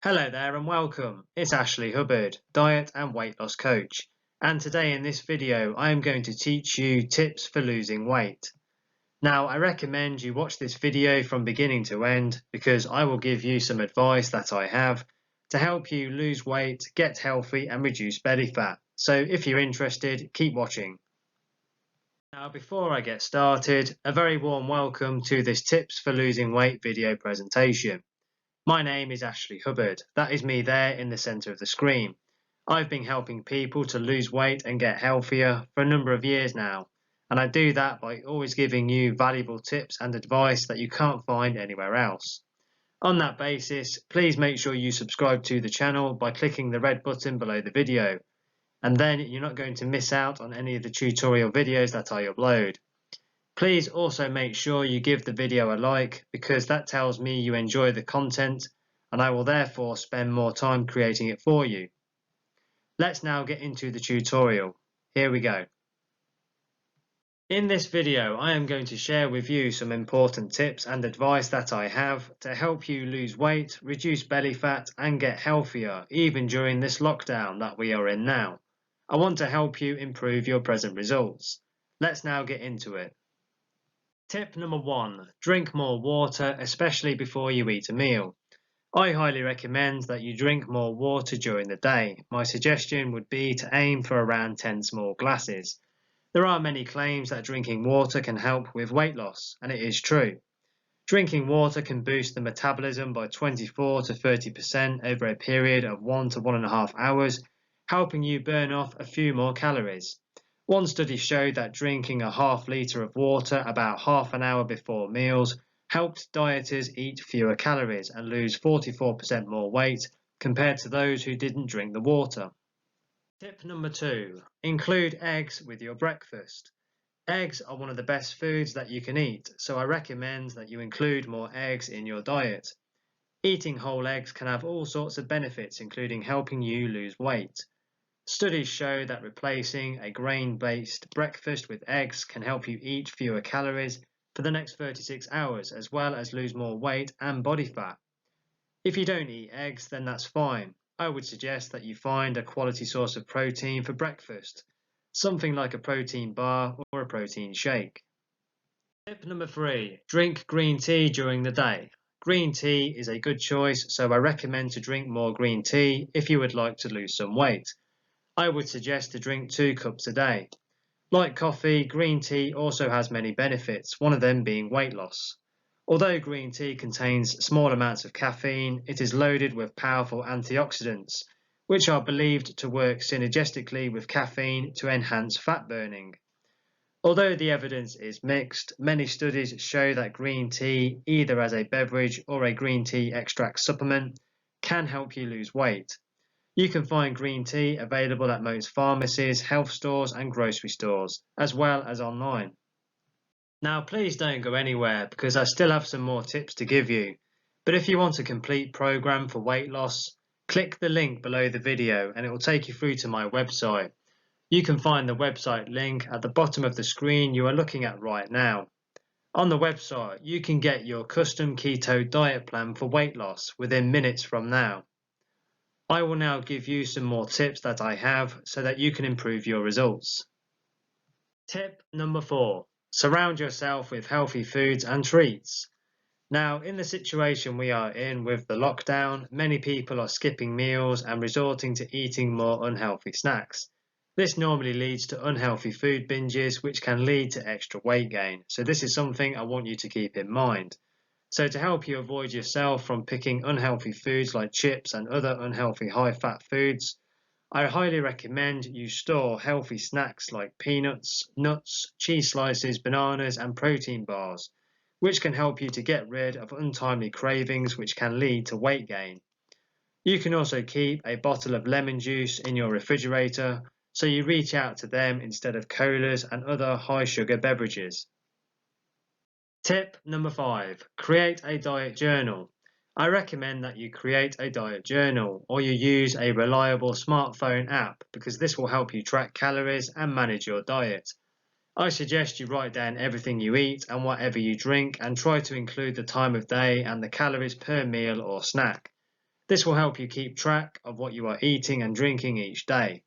Hello there and welcome. It's Ashley Hubbard, diet and weight loss coach. And today in this video, I am going to teach you tips for losing weight. Now, I recommend you watch this video from beginning to end because I will give you some advice that I have to help you lose weight, get healthy and reduce belly fat. So if you're interested, keep watching. Now, before I get started, a very warm welcome to this tips for losing weight video presentation. My name is Ashley Hubbard. That is me there in the centre of the screen. I've been helping people to lose weight and get healthier for a number of years now, and I do that by always giving you valuable tips and advice that you can't find anywhere else. On that basis, please make sure you subscribe to the channel by clicking the red button below the video, and then you're not going to miss out on any of the tutorial videos that I upload. Please also make sure you give the video a like because that tells me you enjoy the content and I will therefore spend more time creating it for you. Let's now get into the tutorial. Here we go. In this video, I am going to share with you some important tips and advice that I have to help you lose weight, reduce belly fat and get healthier even during this lockdown that we are in now. I want to help you improve your present results. Let's now get into it. Tip number 1. Drink more water, especially before you eat a meal. I highly recommend that you drink more water during the day. My suggestion would be to aim for around 10 small glasses. There are many claims that drinking water can help with weight loss, and it is true. Drinking water can boost the metabolism by 24 to 30% over a period of 1 to 1.5 hours, helping you burn off a few more calories. One study showed that drinking a half litre of water about half an hour before meals helped dieters eat fewer calories and lose 44% more weight compared to those who didn't drink the water. Tip number 2. Include eggs with your breakfast. Eggs are one of the best foods that you can eat, so I recommend that you include more eggs in your diet. Eating whole eggs can have all sorts of benefits, including helping you lose weight. Studies show that replacing a grain-based breakfast with eggs can help you eat fewer calories for the next 36 hours, as well as lose more weight and body fat. If you don't eat eggs, then that's fine. I would suggest that you find a quality source of protein for breakfast, something like a protein bar or a protein shake. Tip number 3. Drink green tea during the day. Green tea is a good choice, so I recommend to drink more green tea if you would like to lose some weight. I would suggest to drink 2 cups a day. Like coffee, green tea also has many benefits, one of them being weight loss. Although green tea contains small amounts of caffeine, it is loaded with powerful antioxidants, which are believed to work synergistically with caffeine to enhance fat burning. Although the evidence is mixed, many studies show that green tea, either as a beverage or a green tea extract supplement, can help you lose weight. You can find green tea available at most pharmacies, health stores and grocery stores, as well as online. Now please don't go anywhere because I still have some more tips to give you. But if you want a complete program for weight loss, click the link below the video and it will take you through to my website. You can find the website link at the bottom of the screen you are looking at right now. On the website, you can get your custom keto diet plan for weight loss within minutes from now. I will now give you some more tips that I have so that you can improve your results. Tip number 4. Surround yourself with healthy foods and treats. Now, in the situation we are in with the lockdown, many people are skipping meals and resorting to eating more unhealthy snacks. This normally leads to unhealthy food binges, which can lead to extra weight gain. So this is something I want you to keep in mind. So to help you avoid yourself from picking unhealthy foods like chips and other unhealthy high-fat foods, I highly recommend you store healthy snacks like peanuts, nuts, cheese slices, bananas and protein bars, which can help you to get rid of untimely cravings which can lead to weight gain. You can also keep a bottle of lemon juice in your refrigerator so you reach out to them instead of colas and other high-sugar beverages. Tip number 5. Create a diet journal. I recommend that you create a diet journal or you use a reliable smartphone app because this will help you track calories and manage your diet. I suggest you write down everything you eat and whatever you drink and try to include the time of day and the calories per meal or snack. This will help you keep track of what you are eating and drinking each day.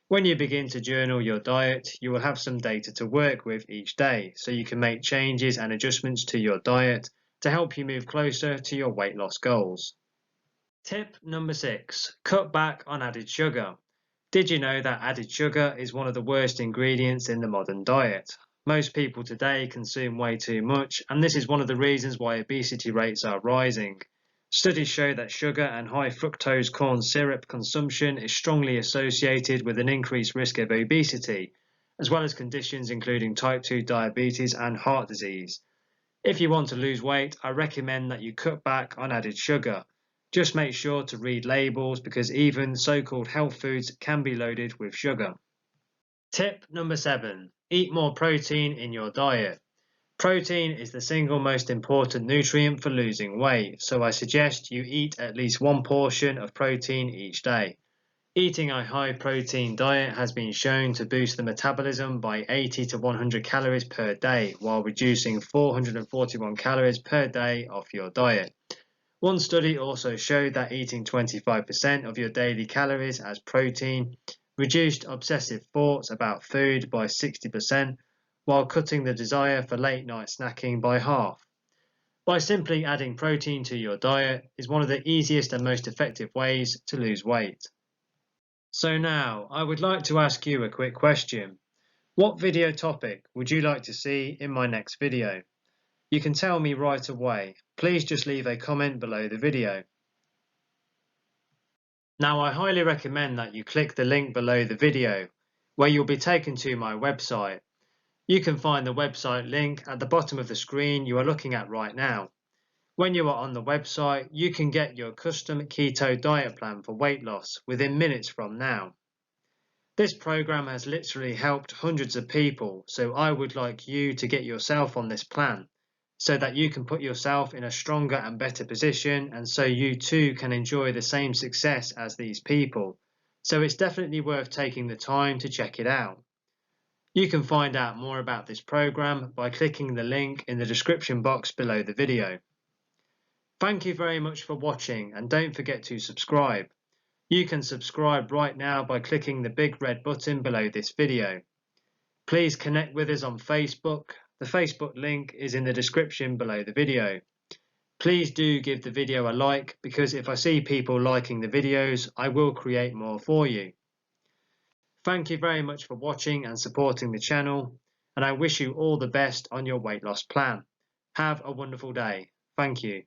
When you begin to journal your diet, you will have some data to work with each day, so you can make changes and adjustments to your diet to help you move closer to your weight loss goals. Tip number 6. Cut back on added sugar. Did you know that added sugar is one of the worst ingredients in the modern diet? Most people today consume way too much, and this is one of the reasons why obesity rates are rising. Studies show that sugar and high fructose corn syrup consumption is strongly associated with an increased risk of obesity, as well as conditions including type 2 diabetes and heart disease. If you want to lose weight, I recommend that you cut back on added sugar. Just make sure to read labels because even so-called health foods can be loaded with sugar. Tip number 7. Eat more protein in your diet. Protein is the single most important nutrient for losing weight, so I suggest you eat at least one portion of protein each day. Eating a high protein diet has been shown to boost the metabolism by 80 to 100 calories per day while reducing 441 calories per day off your diet. One study also showed that eating 25% of your daily calories as protein reduced obsessive thoughts about food by 60%, while cutting the desire for late night snacking by half. By simply adding protein to your diet is one of the easiest and most effective ways to lose weight. So now, I would like to ask you a quick question. What video topic would you like to see in my next video? You can tell me right away. Please just leave a comment below the video. Now, I highly recommend that you click the link below the video, where you'll be taken to my website. You can find the website link at the bottom of the screen you are looking at right now. When you are on the website, you can get your custom keto diet plan for weight loss within minutes from now. This program has literally helped hundreds of people, so I would like you to get yourself on this plan so that you can put yourself in a stronger and better position, and so you too can enjoy the same success as these people. So it's definitely worth taking the time to check it out. You can find out more about this program by clicking the link in the description box below the video. Thank you very much for watching, and don't forget to subscribe. You can subscribe right now by clicking the big red button below this video. Please connect with us on Facebook. The Facebook link is in the description below the video. Please do give the video a like, because if I see people liking the videos, I will create more for you. Thank you very much for watching and supporting the channel, and I wish you all the best on your weight loss plan. Have a wonderful day. Thank you.